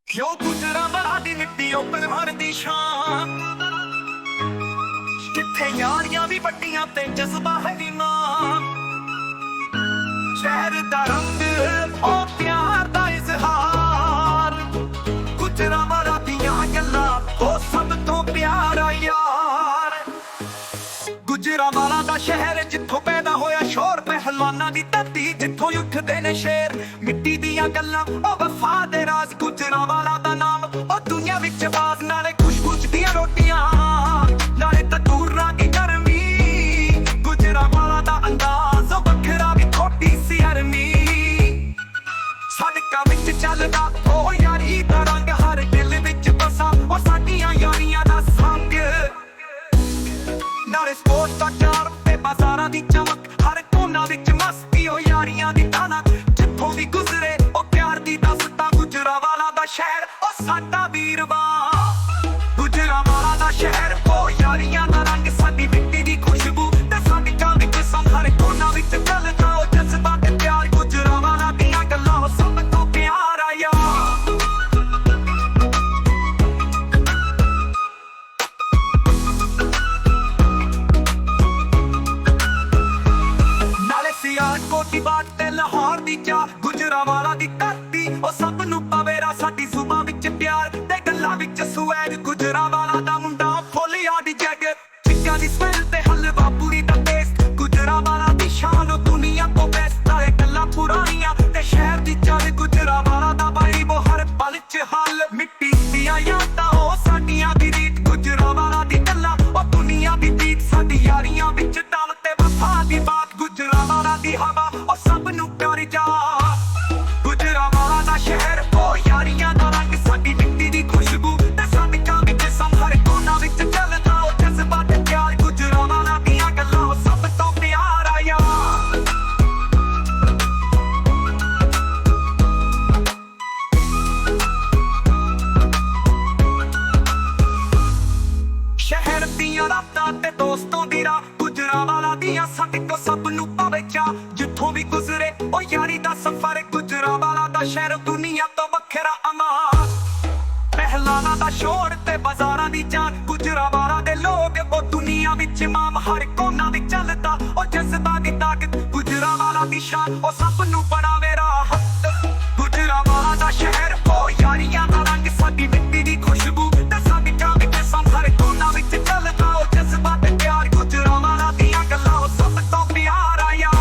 ਕਿਉਂ ਗੁਜਰਾਂਵਾਲਾ ਦੀ ਮਿੱਟੀ ਉੱਪਰ ਮਰਦੀ ਸ਼ਾਨ, ਕਿੱਥੇ ਯਾਰੀਆਂ ਵੀ ਵੱਡੀਆਂ ਤੇ ਜਜ਼ਬਾ ਹੈ ਨੀ ਮਾਂ। ਸ਼ਹਿਰ ਦਾ ਰੰਗ ਉਹ ਪਿਆਰ ਦਾ ਇਜ਼ਹਾਰ, ਗੁਜਰਾਂਵਾਲਾ ਦੀਆਂ ਗੱਲਾਂ ਉਹ ਸਭ ਤੋਂ ਪਿਆਰਾ ਯਾਰ। ਗੁਜਰਾਂਵਾਲਾ ਦਾ ਸ਼ਹਿਰ ਜਿੱਥੋਂ ਪੈਦਾ ਹੋਇਆ ਸ਼ੋਰ, ਪਹਿਲਵਾਨਾਂ ਦੀ ਧਰਤੀ ਜਿੱਥੋਂ ਉੱਠਦੇ ਨੇ ਸ਼ੇਰ। ਮਿੱਟੀ ਦੀਆਂ ਗੱਲਾਂ ਉਹ ਵਫਾ ਦੇ ਰਾਜ਼, ਗੁਜਰਾਂਵਾਲਾ ਦਾ ਨਾਮ ਉਹ ਦੁਨੀਆ ਵਿੱਚ ਬਾਜ਼। ਨਾਲੇ ਖੁਸ਼ਬੂ ਦੀਆਂ ਰੋਟੀਆਂ, ਨਾਲੇ ਤੰਦੂਰਾਂ ਦੀ ਗਰਮੀ, ਗੁਜਰਾਂਵਾਲਾ ਦਾ ਅੰਦਾਜ਼ ਉਹ ਵੱਖਰਾ ਵੀ ਖੋਟੀ ਸੀ ਅਰਮੀ। ਸੜਕਾਂ ਵਿੱਚ ਚੱਲਦਾ ਉਹ ਯਾਰੀ ਦਾ ਰੰਗ, ਹਰ ਦਿਲ ਵਿੱਚ ਵਸਾ ਉਹ ਸਾਡੀਆਂ ਯਾਰੀਆਂ ਦਾ ਸੰਗ। ਨਾਲੇ ਸਪੋਰਟ ਦਾ ਚਾਰ ਤੇ ਬਾਜ਼ਾਰਾਂ ਦੀ ਚਮਕ, ਹਰ ਕੋਨਾ ਵਿੱਚ ਮਸਤੀ ਉਹ ਯਾਰੀਆਂ ਦੀ ਤਾਨਕ। ਜਿੱਥੋਂ ਵੀ ਗੁਜ਼ਰੇ ਉਹ ਪਿਆਰ ਦੀ ਦਸਤਾਂ, ਗੁਜਰਾਂਵਾਲਾ ਦਾ ਸ਼ਹਿਰ ਉਹ ਸਾਡਾ ਵੀਰਵਾ। ਗੁਜਰਾਂਵਾਲਾ ਦਾ ਸ਼ਹਿਰ ਉਹ ਯਾਰੀਆਂ ਦਾ ਰੰਗ, ਸਾਡੀ ਮਿੱਟੀ ਦੀ ਖੁਸ਼ਬੂ ਤੇ ਸਾਡੀ ਗਾਂ ਵਿੱਚ ਸੰਗ। ਹਰ ਕੋਨਾ ਵਿੱਚ ਚੱਲਦਾ ਉਹ ਜਜ਼ਬਾ ਤੇ ਪਿਆਰ, ਗੁਜਰਾਂਵਾਲਾ ਦੀਆਂ ਗੱਲਾਂ ਉਹ ਸਭ ਤੋਂ ਪਿਆਰਾ ਯਾਰ। ਨਾਲੇ ਸਿਆਲਕੋਟ ਦੀ ਬਾਤ ਤੇ ਲਾਹੌਰ ਦੀ ਚਾਹ, ਗੁਜਰਾਂਵਾਲਾ ਦੀ ਧਰਤੀ ਉਹ ਸਭ ਨੂੰ ਪਵੇਰਾ। ਸਾਡੀ ਜ਼ੁਬਾਨ ਵਿੱਚ ਪਿਆਰ ਤੇ ਗੱਲਾਂ ਵਿੱਚ ਸੁਐਗ, ਗੁਜਰਾਂਵਾਲਾ ਦਾ ਮੁੰਡਾ ਫੁੱਲਿਆ ਦੀ ਜੈਕਟ। ਚਿੱਟਿਆਂ ਦੀ ਸਮੈਲ ਤੇ ਹਲਵਾ ਪੂਰੀ ਦਾ ਟੇਸਟ, ਗੁਜਰਾਂਵਾਲਾ ਦੀ ਸ਼ਾਨ ਉਹ ਦੁਨੀਆ ਤੋਂ ਬੈਸਟ। ਨਾਲੇ ਗੱਲਾਂ ਪੁਰਾਣੀਆਂ ਤੇ ਸ਼ਹਿਰ ਦੀ ਚਾਲ, ਗੁਜਰਾਂਵਾਲਾ ਦਾ ਬਾਈ ਉਹ ਹਰ ਪਲ ਚ ਹੱਲ। ਮਿੱਟੀ ਦੀਆਂ ਯਾਦਾਂ ਉਹ ਸਾਡੀਆਂ ਦੀ ਰੀਤ, ਗੁਜਰਾਂਵਾਲਾ ਦੀ ਗੱਲਾਂ ਉਹ ਦੁਨੀਆ ਦੀ ਜੀਤ। ਸਾਡੀ ਯਾਰੀਆਂ ਵਿੱਚ ਡਾਲ ਤੇ ਵਫਾ ਦੀ ਬਾਤ, ਗੁਜਰਾਂਵਾਲਾ ਦੀ ਹਵਾ ਉਹ ਸਭ ਨੂੰ ਪਿਆਰੀ ਜਾ। ਗੁਜਰਾਂਵਾਲਾ ਦਾ ਸ਼ਹਿਰ ਉਹ ਯਾਰੀਆਂ ਦਾ ਰੰਗ, ਸਾਡੀ ਮਿੱਟੀ ਦੀ ਖੁਸ਼ਬੂ ਤੇ ਸਾਡੀ ਗਾਂ ਵਿੱਚ ਸੰਗ। ਹਰ ਕੋਨਾ ਵਿੱਚ ਚੱਲਦਾ ਉਹ ਜਜ਼ਬਾ ਤੇ ਪਿਆਰ, ਗੁਜਰਾਂਵਾਲਾ ਦੀਆਂ ਗੱਲਾਂ ਉਹ ਸਭ ਤੋਂ ਪਿਆਰਾ ਯਾਰ। ਸ਼ਹਿਰ ਦੀਆਂ ਰਾਤਾਂ ਤੇ ਦੋਸਤਾਂ ਦੀ ਰਾਹ, ਗੁਜਰਾਂਵਾਲਾ ਦੀਆਂ ਸਾਡੇ ਕੋ ਸਭ ਨੂੰ ਪਵੇ ਚਾਹ। ਜਿੱਥੋਂ ਵੀ ਗੁਜ਼ਰੇ ਉਹ ਯਾਰੀ ਦਾ ਸਫ਼ਰ, ਗੁਜਰਾਂਵਾਲਾ ਦਾ ਸ਼ਹਿਰ ਦੁਨੀਆ ਤੋਂ ਵੱਖਰਾ ਅਮਾਰ। ਪਹਿਲਵਾਨਾਂ ਦਾ ਸ਼ੋਰ ਤੇ ਬਾਜ਼ਾਰਾਂ ਦੀ ਜਾਨ, ਗੁਜਰਾਂਵਾਲਾ ਦੇ ਲੋਕ ਉਹ ਦੁਨੀਆ ਵਿੱਚ ਇਮਾਮ। ਹਰ ਕੋਨਾ ਵਿੱਚ ਚੱਲਦਾ ਉਹ ਜਜ਼ਬਾ ਦੀ ਤਾਕਤ, ਗੁਜਰਾਂਵਾਲਾ ਦੀ ਸ਼ਾਨ ਉਹ ਸਭ ਨੂੰ ਬਣਾਵੇ ਰਾਹਤ। ਗੁਜਰਾਂਵਾਲਾ ਦਾ ਸ਼ਹਿਰ ਉਹ ਯਾਰੀਆਂ ਦਾ ਰੰਗ, ਸਾਡੀ ਮਿੱਟੀ ਦੀ ਖੁਸ਼ਬੂ ਤੇ ਸਾਡੀ ਗਾਂ ਵਿੱਚ ਸੰਗ। ਹਰ ਕੋਨਾ ਵਿੱਚ ਚੱਲਦਾ ਉਹ ਜਜ਼ਬਾ ਤੇ ਪਿਆਰ, ਗੁਜਰਾਂਵਾਲਾ ਦੀਆਂ ਗੱਲਾਂ ਉਹ ਸਭ ਤੋਂ ਪਿਆਰਾ ਯਾਰ।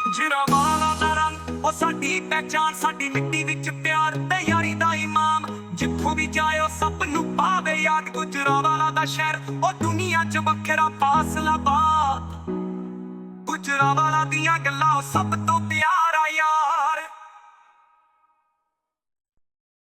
ਗੁਜਰਾਂਵਾਲਾ ਦਾ ਰੰਗ ਉਹ ਸਾਡੀ ਪਹਿਚਾਨ, ਸਾਡੀ ਮਿੱਟੀ ਵਿੱਚ ਪਿਆਰ ਤੇ ਯਾਰੀ ਦਾ ਇਮਾਮ। ਜਿੱਥੋਂ ਵੀ ਜਾਏ ਸਭ ਨੂੰ ਪਾਵੇ ਯਾਦ, ਗੁਜਰਾਂਵਾਲਾ ਦਾ ਸ਼ਹਿਰ ਉਹ ਦੁਨੀਆ 'ਚ ਵੱਖਰਾ ਫਾਸਲਾ ਬਾਤ। ਗੁਜਰਾਂਵਾਲਾ ਦੀਆਂ ਗੱਲਾਂ ਉਹ ਸਭ ਤੋਂ ਪਿਆਰ।